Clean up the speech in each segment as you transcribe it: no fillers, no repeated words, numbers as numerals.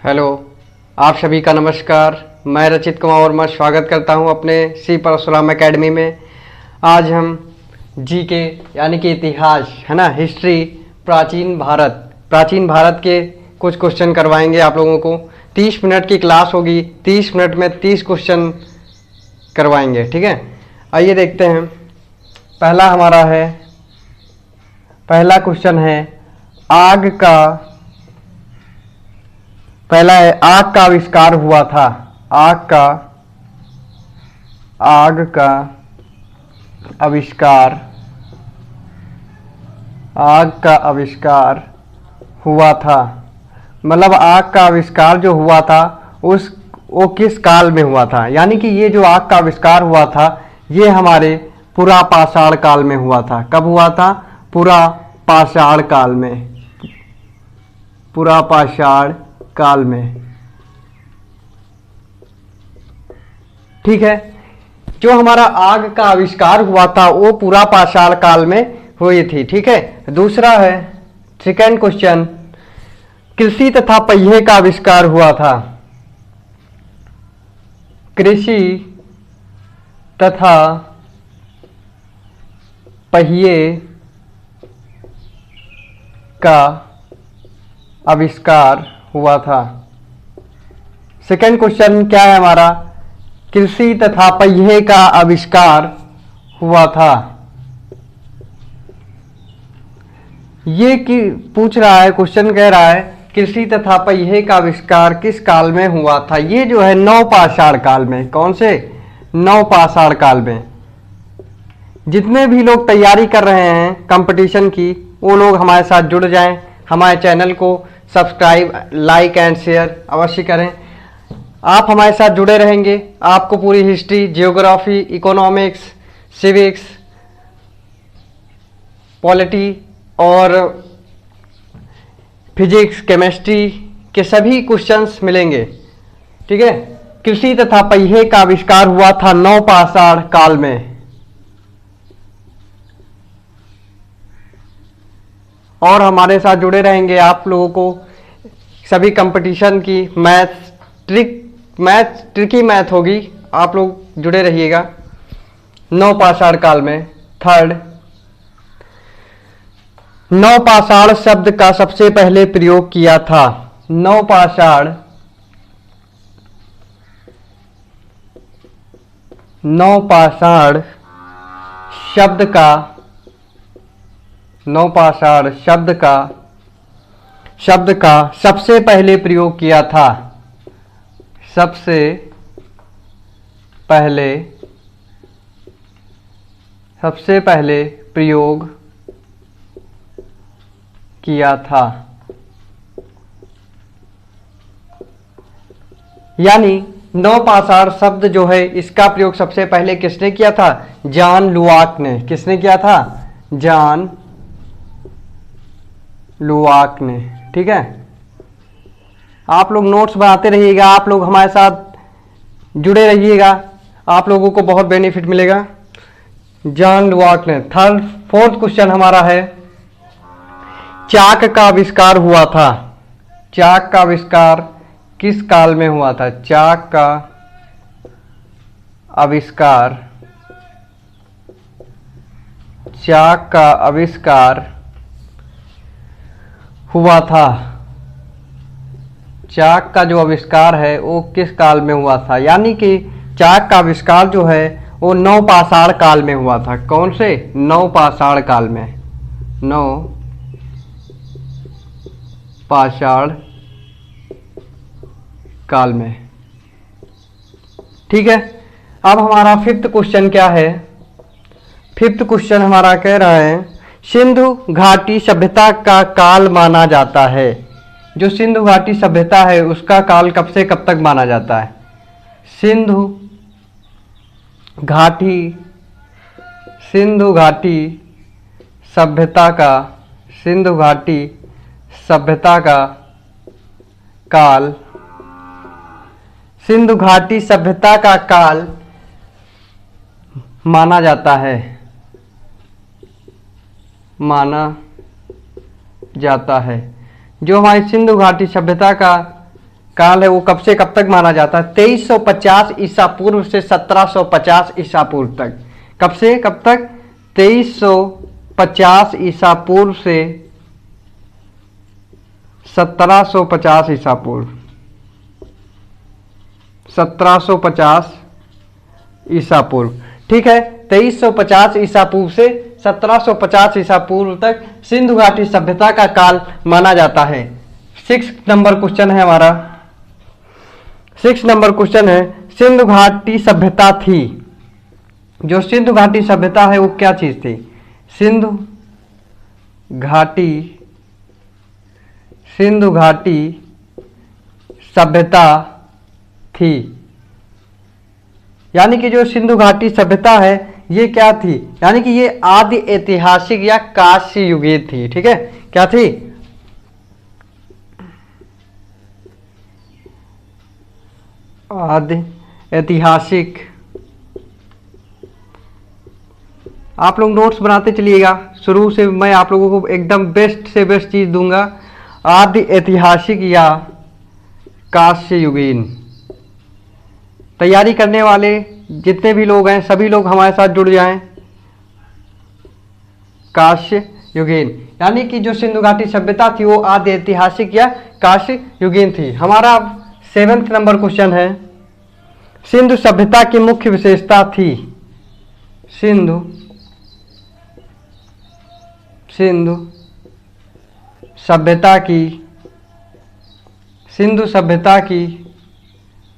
Hello, आप सभी का नमस्कार। मैं रचित कुमार वर्मा स्वागत करता हूं अपने सी परशुराम एकेडमी में। आज हम जीके यानी कि इतिहास है ना, हिस्ट्री, प्राचीन भारत के कुछ क्वेश्चन करवाएंगे आप लोगों को। 30 मिनट की क्लास होगी, 30 मिनट में 30 क्वेश्चन करवाएंगे, ठीक है। आइए देखते हैं। पहला क्वेश्चन है पहला है आग का आविष्कार हुआ था। आग का आविष्कार हुआ था। मतलब आग का आविष्कार जो हुआ था वो किस काल में हुआ था। यानी कि ये जो आग का आविष्कार हुआ था ये हमारे पुरापाषाण काल में हुआ था। कब हुआ था? पुरापाषाण काल में, ठीक है। जो हमारा आग का आविष्कार हुआ था वो पुरापाषाण काल में हुई थी, ठीक है। दूसरा है सेकंड क्वेश्चन, कृषि तथा पहिए का आविष्कार हुआ था। कृषि तथा पहिए का आविष्कार हुआ था। सेकंड क्वेश्चन क्या है हमारा? कृषि तथा पहिए का आविष्कार हुआ था। ये कि पूछ रहा है, क्वेश्चन कह रहा है कृषि तथा पहिए का आविष्कार किस काल में हुआ था। ये जो है नवपाषाण काल में। कौन से? नवपाषाण काल में। जितने भी लोग तैयारी कर रहे हैं कंपटीशन की, वो लोग हमारे साथ जुड़ जाएं। हमारे चैनल को सब्सक्राइब, लाइक एंड शेयर अवश्य करें। आप हमारे साथ जुड़े रहेंगे, आपको पूरी history, geography, economics, civics, polity और फिजिक्स, केमिस्ट्री के सभी क्वेश्चंस मिलेंगे, ठीक है। कृषि तथा पहिए का आविष्कार हुआ था नवपाषाण काल में। और हमारे साथ जुड़े रहेंगे। आप लोगों को सभी कंपटीशन की ट्रिकी मैथ होगी, आप लोग जुड़े रहिएगा। नवपाषाण काल में। थर्ड, नवपाषाण शब्द का सबसे पहले प्रयोग किया था। नवपाषाण शब्द का सबसे पहले प्रयोग किया था। सबसे पहले प्रयोग किया था। यानी नवपाषाण शब्द जो है इसका प्रयोग सबसे पहले किसने किया था? जॉन लुआक ने। किसने किया था? जॉन लुआक ने, ठीक है। आप लोग नोट्स बनाते रहिएगा, आप लोग हमारे साथ जुड़े रहिएगा, आप लोगों को बहुत बेनिफिट मिलेगा। जॉन लुआक ने। फोर्थ क्वेश्चन हमारा है चाक का आविष्कार हुआ था। चाक का आविष्कार किस काल में हुआ था? चाक का आविष्कार हुआ था। चाक का जो आविष्कार है वो किस काल में हुआ था? यानी कि चाक का आविष्कार जो है वो नवपाषाण काल में हुआ था। कौन से? नवपाषाण काल में। नवपाषाण काल में, ठीक है। अब हमारा फिफ्थ क्वेश्चन क्या है? फिफ्थ क्वेश्चन हमारा कह रहा है सिंधु घाटी सभ्यता का काल माना जाता है। जो सिंधु घाटी सभ्यता है उसका काल कब से कब तक माना जाता है? सिंधु घाटी सभ्यता का काल सिंधु घाटी सभ्यता का काल माना जाता है। जो हमारी सिंधु घाटी सभ्यता का काल है वो कब से कब तक माना जाता है? 2350 ईसा पूर्व से 1750 ईसा पूर्व तक। कब से कब तक? 2350 ईसा पूर्व से 1750 ईसा पूर्व। 1750 ईसा पूर्व, ठीक है। 2350 ईसा पूर्व से 1750 ईसा पूर्व तक सिंधु घाटी सभ्यता का काल माना जाता है। 6 नंबर क्वेश्चन है हमारा। 6 नंबर क्वेश्चन है, सिंधु घाटी सभ्यता थी, जो सिंधु घाटी सभ्यता है वो क्या चीज थी? सिंधु घाटी सभ्यता थी, यानी कि जो सिंधु घाटी सभ्यता है ये क्या थी? यानी कि ये आदि ऐतिहासिक या कांस्य युगीन थी, ठीक है। क्या थी? आदि ऐतिहासिक। आप लोग नोट्स बनाते चलिएगा, शुरू से मैं आप लोगों को एकदम बेस्ट से बेस्ट चीज दूंगा। आदि ऐतिहासिक या कांस्य युगीन। तैयारी करने वाले जितने भी लोग हैं सभी लोग हमारे साथ जुड़ जाएं। कांस्य युगीन, यानी कि जो सिंधु घाटी सभ्यता थी वो आदि ऐतिहासिक या कांस्य युगीन थी। हमारा 7 नंबर क्वेश्चन है, सिंधु सभ्यता की मुख्य विशेषता थी। सिंधु सभ्यता की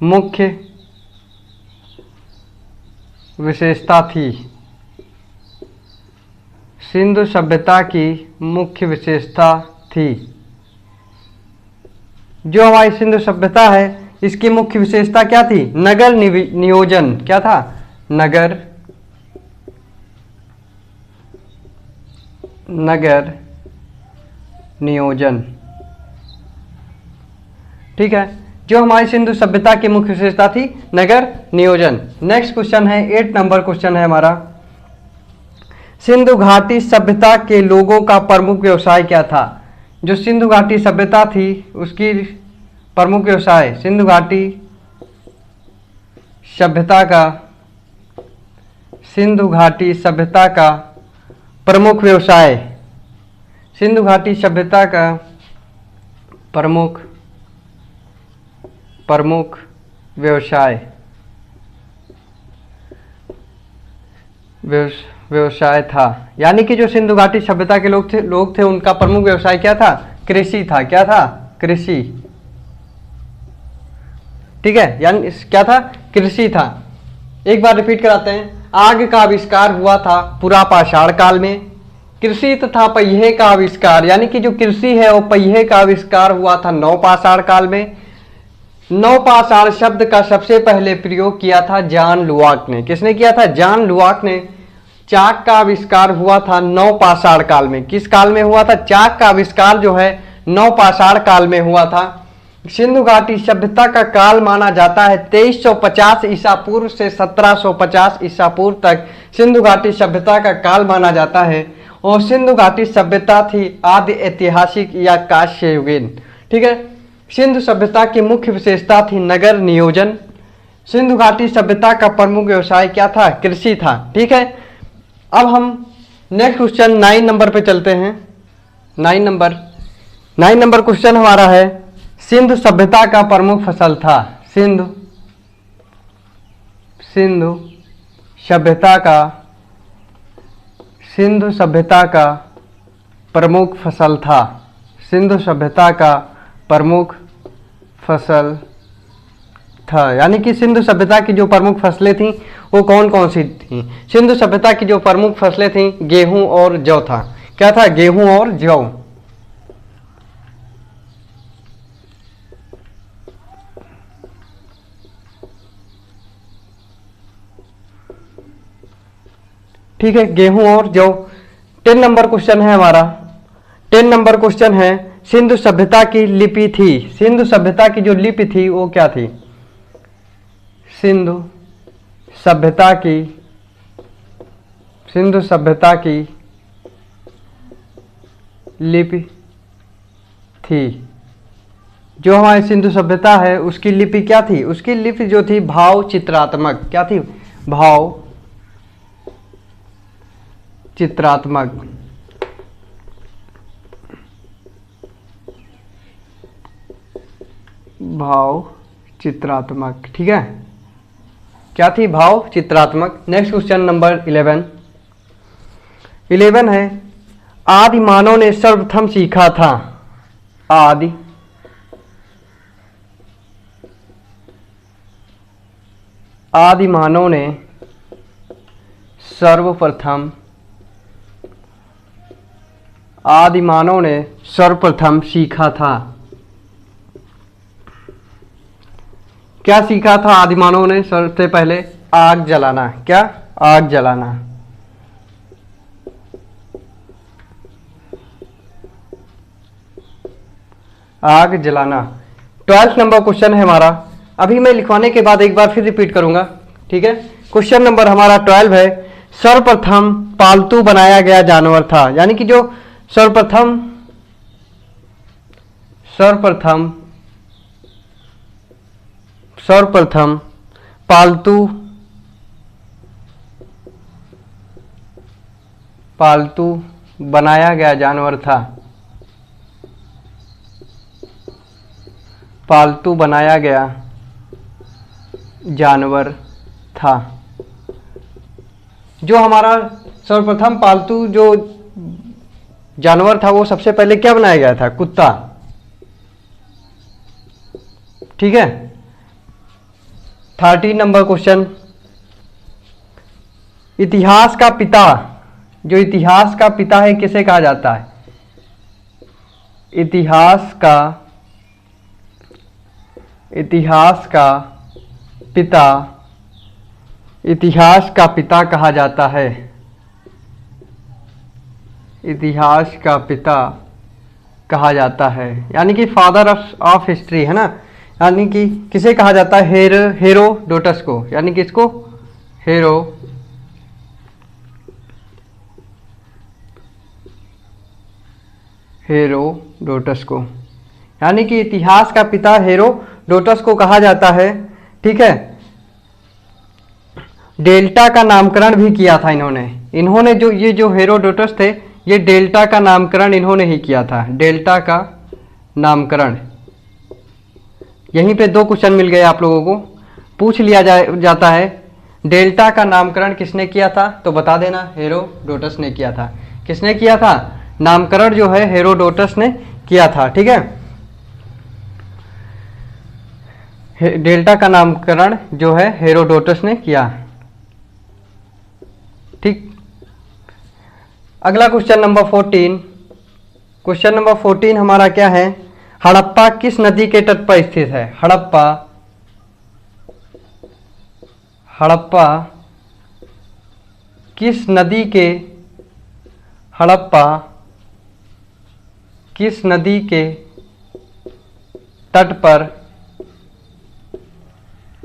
मुख्य विशेषता थी। सिंधु सभ्यता की मुख्य विशेषता थी। जो हमारी सिंधु सभ्यता है इसकी मुख्य विशेषता क्या थी? नगर नियोजन। क्या था? नगर नियोजन, ठीक है। जो हमारी सिंधु सभ्यता की मुख्य विशेषता थी नगर नियोजन। नेक्स्ट क्वेश्चन है 8 नंबर क्वेश्चन है हमारा, सिंधु घाटी सभ्यता के लोगों का प्रमुख व्यवसाय क्या था? जो सिंधु घाटी सभ्यता थी उसकी प्रमुख व्यवसाय, सिंधु घाटी सभ्यता का प्रमुख व्यवसाय, सिंधु घाटी सभ्यता का प्रमुख व्यवसाय था। यानी कि जो सिंधु घाटी सभ्यता के लोग थे उनका प्रमुख व्यवसाय क्या था? कृषि था। क्या था? कृषि, ठीक है। यानी क्या था? कृषि था। एक बार रिपीट कराते हैं, आग का आविष्कार हुआ था पुरापाषाण काल में। कृषि तथा पहिए का आविष्कार, यानी कि जो कृषि है वो पहिए का आविष्कार हुआ था नवपाषाण काल में। नवपाषाण शब्द का सबसे पहले प्रयोग किया था जॉन लुआक ने। किसने किया था? जॉन लुआक ने। चाक का आविष्कार हुआ था नवपाषाण काल में। किस काल में हुआ था? चाक का आविष्कार जो है नवपाषाण काल में हुआ था। सिंधु घाटी सभ्यता का काल माना जाता है 2350 ईसा पूर्व से 1750 ईसा पूर्व तक सिंधु घाटी सभ्यता का काल माना जाता है। और सिंधु घाटी सभ्यता थी आदि ऐतिहासिक या कांस्य युगीन, ठीक है। सिंधु सभ्यता की मुख्य विशेषता थी नगर नियोजन। सिंधु घाटी सभ्यता का प्रमुख व्यवसाय क्या था? कृषि था, ठीक है। अब हम नेक्स्ट क्वेश्चन 9 नंबर पे चलते हैं। 9 नंबर क्वेश्चन हमारा है, सिंधु सभ्यता का प्रमुख फसल था। सिंधु सभ्यता का प्रमुख फसल था। सिंधु सभ्यता का प्रमुख फसल था, यानी कि सिंधु सभ्यता की जो प्रमुख फसलें थीं वो कौन कौन सी थीं? सिंधु सभ्यता की जो प्रमुख फसलें थीं गेहूं और जौ था। क्या था? गेहूं और जौ। ठीक है, गेहूं और जौ। 10 नंबर क्वेश्चन है हमारा। 10 नंबर क्वेश्चन है, सिंधु सभ्यता की लिपि थी। सिंधु सभ्यता की जो लिपि थी वो क्या थी? सिंधु सभ्यता की लिपि थी। जो हमारी सिंधु सभ्यता है उसकी लिपि क्या थी? उसकी लिपि जो थी भाव चित्रात्मक। क्या थी? भाव चित्रात्मक। भाव चित्रात्मक, ठीक है। क्या थी? भाव चित्रात्मक। नेक्स्ट क्वेश्चन नंबर 11 है, आदि मानव ने सर्वप्रथम सीखा था। आदि मानव ने सर्वप्रथम सीखा था। क्या सीखा था आदि मानव ने सबसे पहले? आग जलाना। क्या? आग जलाना। आग जलाना। 12 नंबर क्वेश्चन है हमारा। अभी मैं लिखवाने के बाद एक बार फिर रिपीट करूंगा, ठीक है। क्वेश्चन नंबर हमारा 12 है, सर्वप्रथम पालतू बनाया गया जानवर था। यानी कि जो सर्वप्रथम पालतू बनाया गया जानवर था। पालतू बनाया गया जानवर था। जो हमारा सर्वप्रथम पालतू जो जानवर था वो सबसे पहले क्या बनाया गया था? कुत्ता, ठीक है। 13 नंबर क्वेश्चन, इतिहास का पिता, जो इतिहास का पिता है किसे कहा जाता है? इतिहास का पिता कहा जाता है। इतिहास का पिता कहा जाता है, यानी कि फादर ऑफ हिस्ट्री, है ना। यानी कि किसे कहा जाता है? हेरोडोटस को। यानी कि इसको हेरोडोटस को, यानी कि इतिहास का पिता हेरोडोटस को कहा जाता है, ठीक है। डेल्टा का नामकरण भी किया था इन्होंने जो ये जो हेरोडोटस थे, ये डेल्टा का नामकरण इन्होंने ही किया था। डेल्टा का नामकरण। यहीं पे 2 क्वेश्चन मिल गए आप लोगों को, पूछ लिया जाता है डेल्टा का नामकरण किसने किया था, तो बता देना हेरोडोटस ने किया था। किसने किया था? नामकरण जो है हेरोडोटस ने किया था, ठीक है। डेल्टा का नामकरण जो है हेरोडोटस ने किया, ठीक। अगला क्वेश्चन नंबर 14। क्वेश्चन नंबर 14 हमारा क्या है? हड़प्पा किस नदी के तट पर स्थित है? हड़प्पा किस नदी के तट पर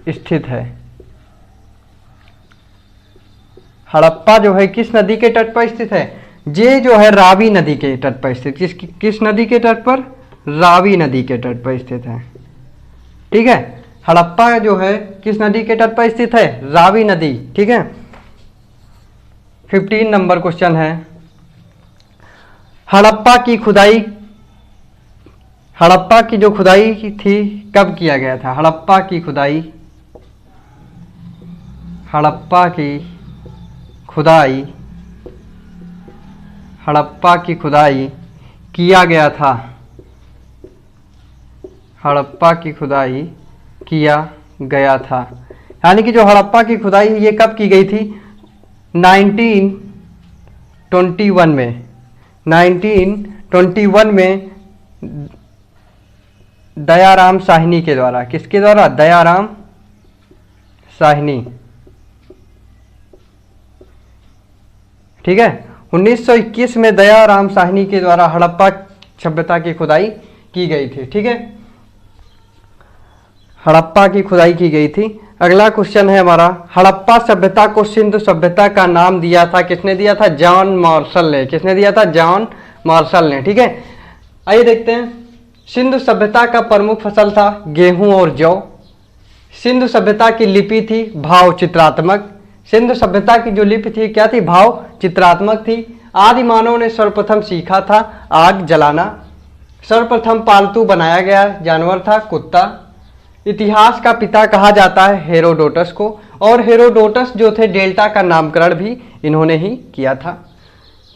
स्थित है? हड़प्पा जो है किस नदी के तट पर स्थित है? ये जो है रावी नदी के तट पर स्थित। किस नदी के तट पर? रावी नदी के तट पर स्थित है, ठीक है। हड़प्पा जो है किस नदी के तट पर स्थित है? रावी नदी, ठीक है। 15 नंबर क्वेश्चन है, हड़प्पा की जो खुदाई थी कब किया गया था? हड़प्पा की खुदाई किया गया था। हड़प्पा की खुदाई किया गया था, यानी कि जो हड़प्पा की खुदाई ये कब की गई थी? 1921 में। 1921 में दयाराम साहनी के द्वारा। किसके द्वारा? दयाराम साहनी, ठीक है। 1921 में दयाराम साहनी के द्वारा हड़प्पा सभ्यता की खुदाई की गई थी, ठीक है। हड़प्पा की खुदाई की गई थी। अगला क्वेश्चन है हमारा, हड़प्पा सभ्यता को सिंधु सभ्यता का नाम दिया था किसने दिया था? जॉन मार्शल ने। किसने दिया था? जॉन मार्शल ने, ठीक है। आइए देखते हैं सिंधु सभ्यता का प्रमुख फसल था गेहूं और जौ। सिंधु सभ्यता की लिपि थी भाव चित्रात्मक। सिंधु सभ्यता की जो लिपि थी क्या थी? भाव चित्रात्मक थी। आदि मानव ने सर्वप्रथम सीखा था आग जलाना। सर्वप्रथम पालतू बनाया गया जानवर था कुत्ता। इतिहास का पिता कहा जाता है हेरोडोटस को, और हेरोडोटस जो थे डेल्टा का नामकरण भी इन्होंने ही किया था।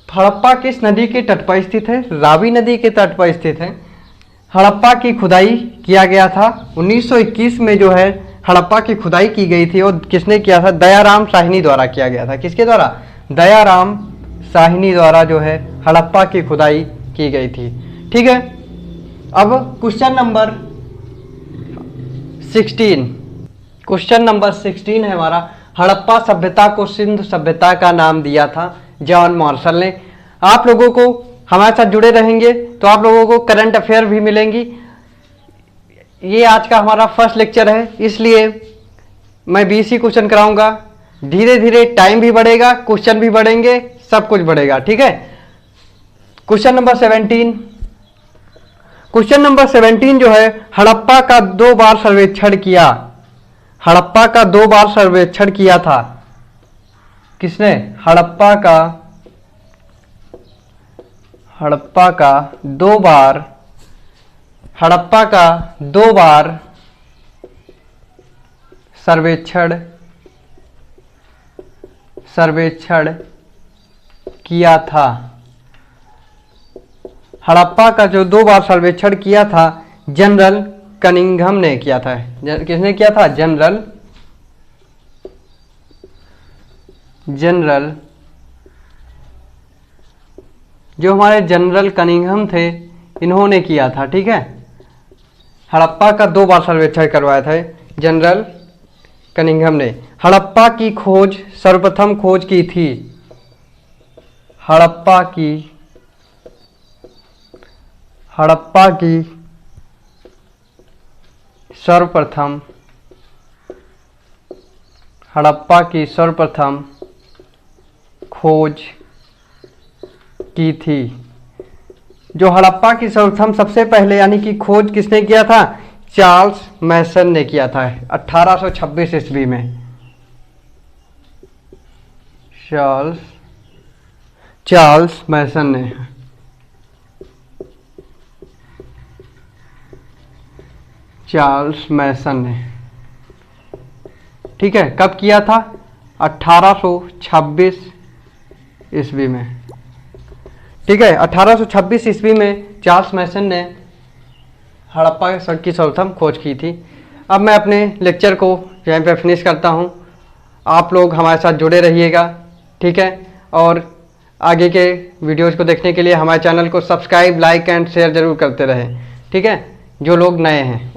हड़प्पा किस नदी के तट पर स्थित है? रावी नदी के तट पर स्थित है। हड़प्पा की खुदाई किया गया था 1921 में, जो है हड़प्पा की खुदाई की गई थी, और किसने किया था? दयाराम साहनी द्वारा किया गया था। किसके द्वारा? दयाराम साहनी द्वारा जो है हड़प्पा की खुदाई की गई थी। ठीक है, अब क्वेश्चन नंबर 16। क्वेश्चन नंबर 16 है हमारा, हड़प्पा सभ्यता को सिंधु सभ्यता का नाम दिया था जॉन मार्शल ने। आप लोगों को हमारे साथ जुड़े रहेंगे तो आप लोगों को करंट अफेयर भी मिलेंगी। ये आज का हमारा फर्स्ट लेक्चर है, इसलिए मैं 20 ही क्वेश्चन कराऊंगा। धीरे धीरे टाइम भी बढ़ेगा, क्वेश्चन भी बढ़ेंगे, सब कुछ बढ़ेगा। ठीक है, क्वेश्चन नंबर 17। क्वेश्चन नंबर 17 जो है, हड़प्पा का 2 बार सर्वेक्षण किया। हड़प्पा का 2 बार सर्वेक्षण किया था किसने? हड़प्पा का 2 बार सर्वेक्षण किया था। हड़प्पा का जो 2 बार सर्वेक्षण किया था जनरल कनिंघम ने किया था। किसने किया था? जनरल जो हमारे जनरल कनिंघम थे, इन्होंने किया था। ठीक है, हड़प्पा का 2 बार सर्वेक्षण करवाया था जनरल कनिंघम ने। हड़प्पा की खोज सर्वप्रथम खोज की थी। हड़प्पा की सर्वप्रथम खोज की थी। जो हड़प्पा की सर्वप्रथम सबसे पहले यानी कि खोज किसने किया था? चार्ल्स मैसन ने किया था 1826 ईस्वी में। चार्ल्स मैसन ने। ठीक है, कब किया था? 1826 ईस्वी में। ठीक है, 1826 ईस्वी में चार्ल्स मैसन ने हड़प्पा की सर्वप्रथम खोज की थी। अब मैं अपने लेक्चर को यहीं पे फिनिश करता हूँ। आप लोग हमारे साथ जुड़े रहिएगा। ठीक है, और आगे के वीडियोज़ को देखने के लिए हमारे चैनल को सब्सक्राइब, लाइक एंड शेयर ज़रूर करते रहें। ठीक है, जो लोग नए हैं।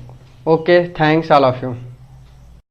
Okay, thanks all of you.